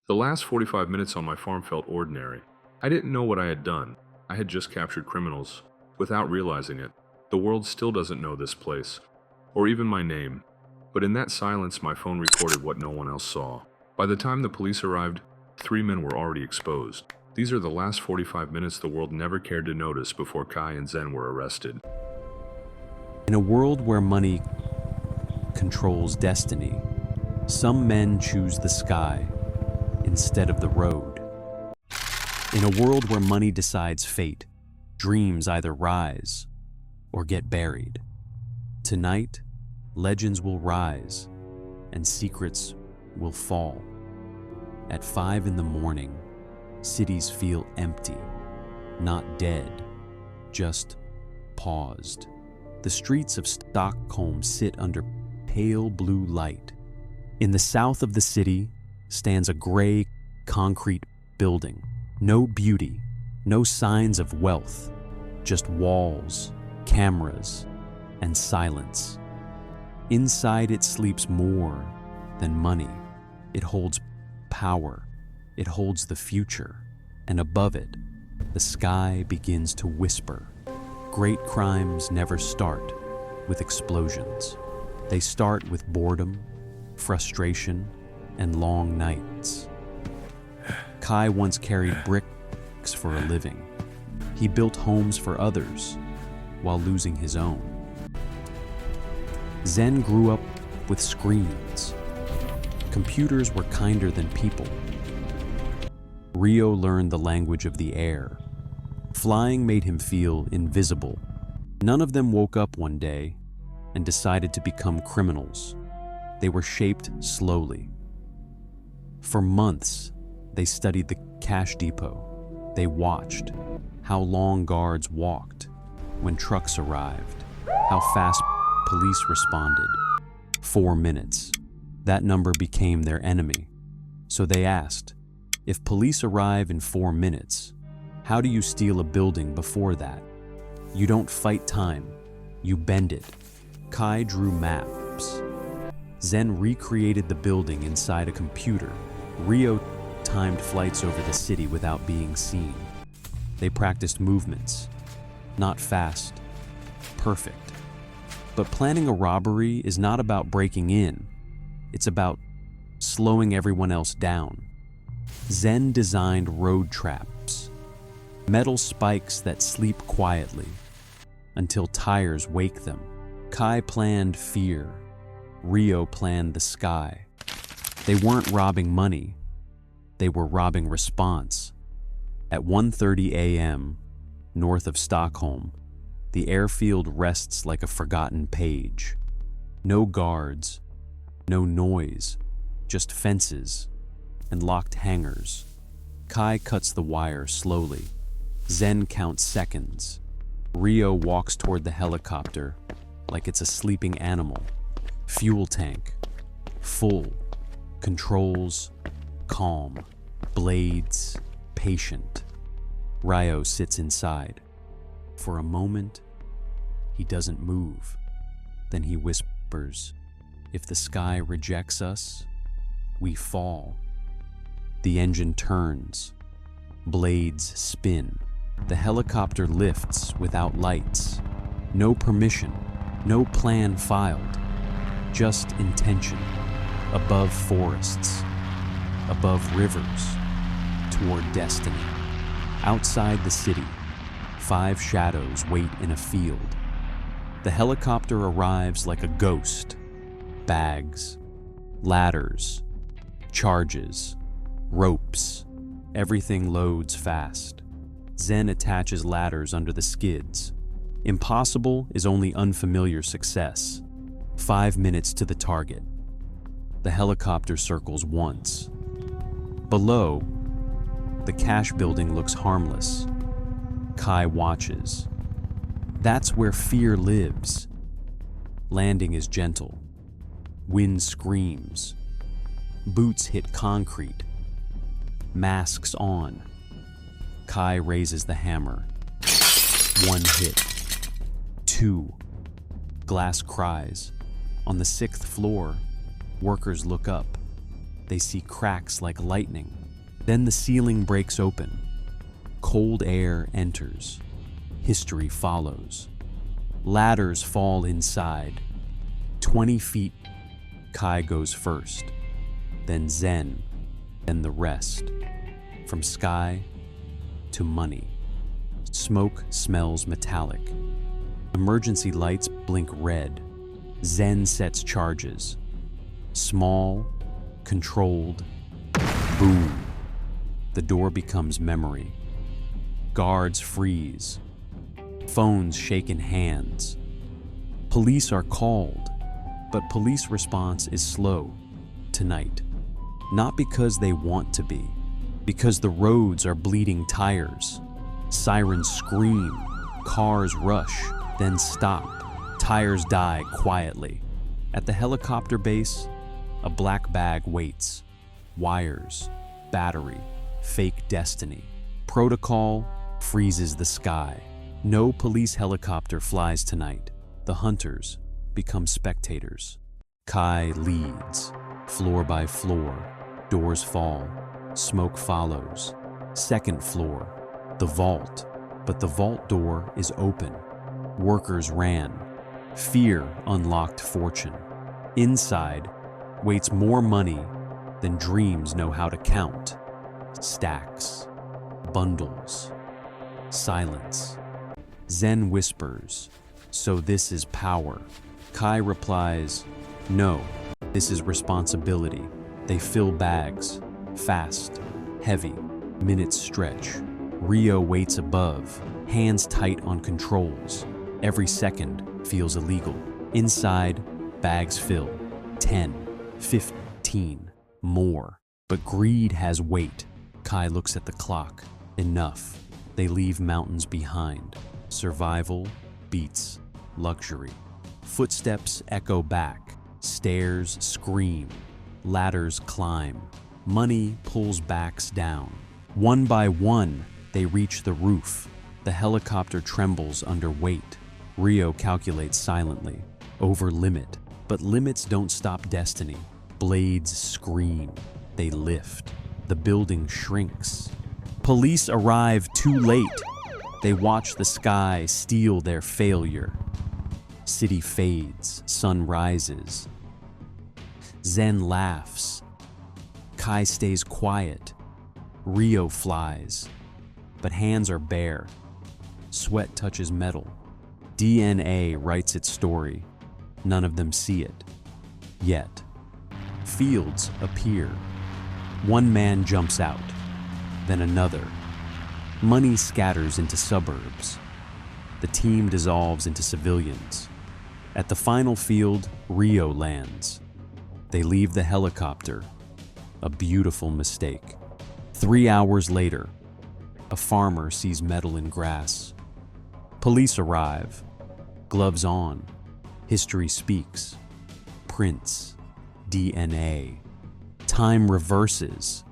The last 45 minutes on my farm felt ordinary. I didn't know what I had done. I had just captured criminals. Without realizing it, the world still doesn't know this place, or even my name. But in that silence, my phone recorded what no one else saw. By the time the police arrived, 3 men were already exposed. These are the last 45 minutes the world never cared to notice before Kai and Zen were arrested. In a world where money controls destiny, some men choose the sky instead of the road. In a world where money decides fate, dreams either rise or get buried. Tonight, legends will rise and secrets will fall. At 5 in the morning, cities feel empty, not dead, just paused. The streets of Stockholm sit under pale blue light. In the south of the city stands a gray concrete building. No beauty, no signs of wealth, just walls, cameras, and silence. Inside it sleeps more than money. It holds power. It holds the future. And above it, the sky begins to whisper. Great crimes never start with explosions. They start with boredom, frustration, and long nights. Kai once carried bricks for a living. He built homes for others while losing his own. Zen grew up with screens. Computers were kinder than people. Rio learned the language of the air. Flying made him feel invisible. None of them woke up one day and decided to become criminals. They were shaped slowly. For months, they studied the cash depot. They watched how long guards walked when trucks arrived, how fast police responded. 4 minutes. That number became their enemy. So they asked, if police arrive in 4 minutes, how do you steal a building before that? You don't fight time, you bend it. Kai drew maps. Zen recreated the building inside a computer. Rio timed flights over the city without being seen. They practiced movements, not fast, perfect. But planning a robbery is not about breaking in. It's about slowing everyone else down. Zen designed road traps, metal spikes that sleep quietly until tires wake them. Kai planned fear. Rio planned the sky. They weren't robbing money. They were robbing response. At 1:30 a.m., north of Stockholm, the airfield rests like a forgotten page. No guards, no noise, just fences and locked hangars. Kai cuts the wire slowly. Zen counts seconds. Rio walks toward the helicopter like it's a sleeping animal. Fuel tank, full. Controls, calm. Blades, patient. Rio sits inside. For a moment, he doesn't move. Then he whispers, if the sky rejects us, we fall. The engine turns. Blades spin. The helicopter lifts without lights. No permission, no plan filed. Just intention. Above forests, above rivers, toward destiny. Outside the city, 5 shadows wait in a field. The helicopter arrives like a ghost. Bags, ladders, charges, ropes. Everything loads fast. Zen attaches ladders under the skids. Impossible is only unfamiliar success. 5 minutes to the target. The helicopter circles once. Below, the cash building looks harmless. Kai watches. That's where fear lives. Landing is gentle. Wind screams. Boots hit concrete. Masks on. Kai raises the hammer. 1 hit. 2. Glass cries. On the 6th floor, workers look up. They see cracks like lightning. Then the ceiling breaks open. Cold air enters. History follows. Ladders fall inside. 20 feet. Kai goes first. Then Zen. Then the rest. From sky to money. Smoke smells metallic. Emergency lights blink red. Zen sets charges. Small, controlled, boom. The door becomes memory. Guards freeze. Phones shake in hands. Police are called, but police response is slow tonight. Not because they want to be, because the roads are bleeding tires. Sirens scream, cars rush, then stop. Tires die quietly. At the helicopter base, a black bag waits. Wires, battery, fake destiny. Protocol freezes the sky. No police helicopter flies tonight. The hunters become spectators. Kai leads, floor by floor. Doors fall, smoke follows. Second floor, the vault. But the vault door is open. Workers ran. Fear unlocked fortune. Inside waits more money than dreams know how to count. Stacks, bundles, silence. Zen whispers, "So this is power." Kai replies, "No, this is responsibility." They fill bags, fast, heavy, minutes stretch. Rio waits above, hands tight on controls. Every second feels illegal. Inside, bags fill. 10, 15, more. But greed has weight. Kai looks at the clock. Enough. They leave mountains behind. Survival beats luxury. Footsteps echo back. Stairs scream. Ladders climb. Money pulls backs down. One by one, they reach the roof. The helicopter trembles under weight. Rio calculates silently. Over limit. But limits don't stop destiny. Blades scream. They lift. The building shrinks. Police arrive too late. They watch the sky steal their failure. City fades. Sun rises. Zen laughs. Kai stays quiet. Rio flies. But hands are bare. Sweat touches metal. DNA writes its story. None of them see it. Yet, fields appear. One man jumps out, then another. Money scatters into suburbs. The team dissolves into civilians. At the final field, Rio lands. They leave the helicopter. A beautiful mistake. 3 hours later, a farmer sees metal in grass. Police arrive. Gloves on. History speaks. Prints. DNA. Time reverses.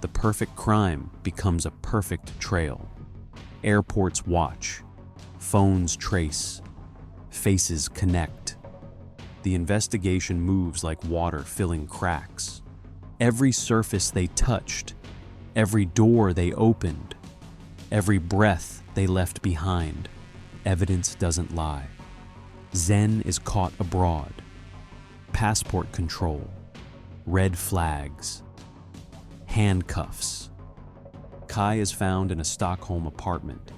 The perfect crime becomes a perfect trail. Airports watch. Phones trace. Faces connect. The investigation moves like water filling cracks. Every surface they touched, every door they opened, every breath they left behind, evidence doesn't lie. Zen is caught abroad. Passport control. Red flags. Handcuffs. Kai is found in a Stockholm apartment.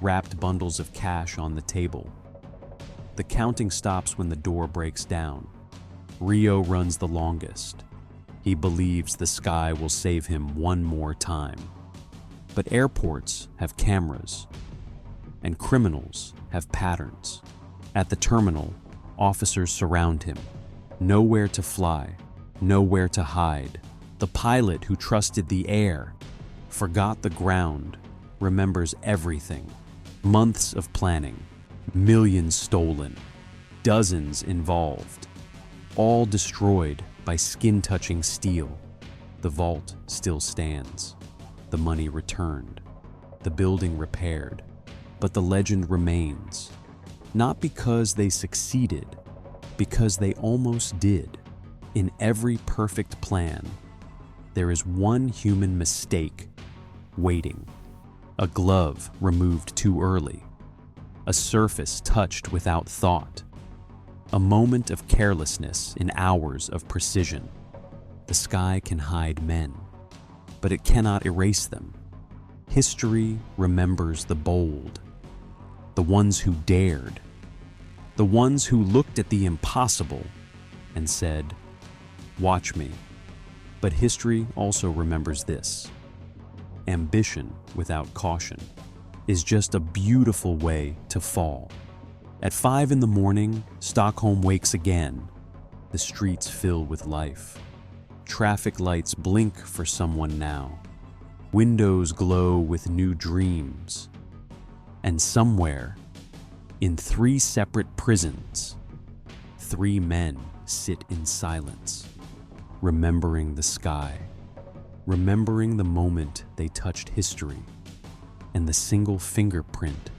Wrapped bundles of cash on the table. The counting stops when the door breaks down. Rio runs the longest. He believes the sky will save him one more time. But airports have cameras, and criminals have patterns. At the terminal, officers surround him. Nowhere to fly, nowhere to hide. The pilot who trusted the air, forgot the ground, remembers everything. Months of planning, millions stolen, dozens involved, all destroyed by skin-touching steel. The vault still stands, the money returned, the building repaired, but the legend remains. Not because they succeeded, because they almost did. In every perfect plan, there is one human mistake waiting. A glove removed too early, a surface touched without thought, a moment of carelessness in hours of precision. The sky can hide men, but it cannot erase them. History remembers the bold, the ones who dared, the ones who looked at the impossible and said, "Watch me." But history also remembers this. Ambition without caution is just a beautiful way to fall. At 5 a.m, Stockholm wakes again. The streets fill with life. Traffic lights blink for someone now. Windows glow with new dreams. And somewhere, in 3 separate prisons, 3 men sit in silence, remembering the sky, remembering the moment they touched history, and the single fingerprint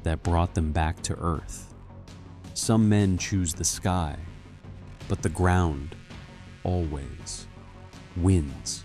that brought them back to Earth. Some men choose the sky, but the ground always wins.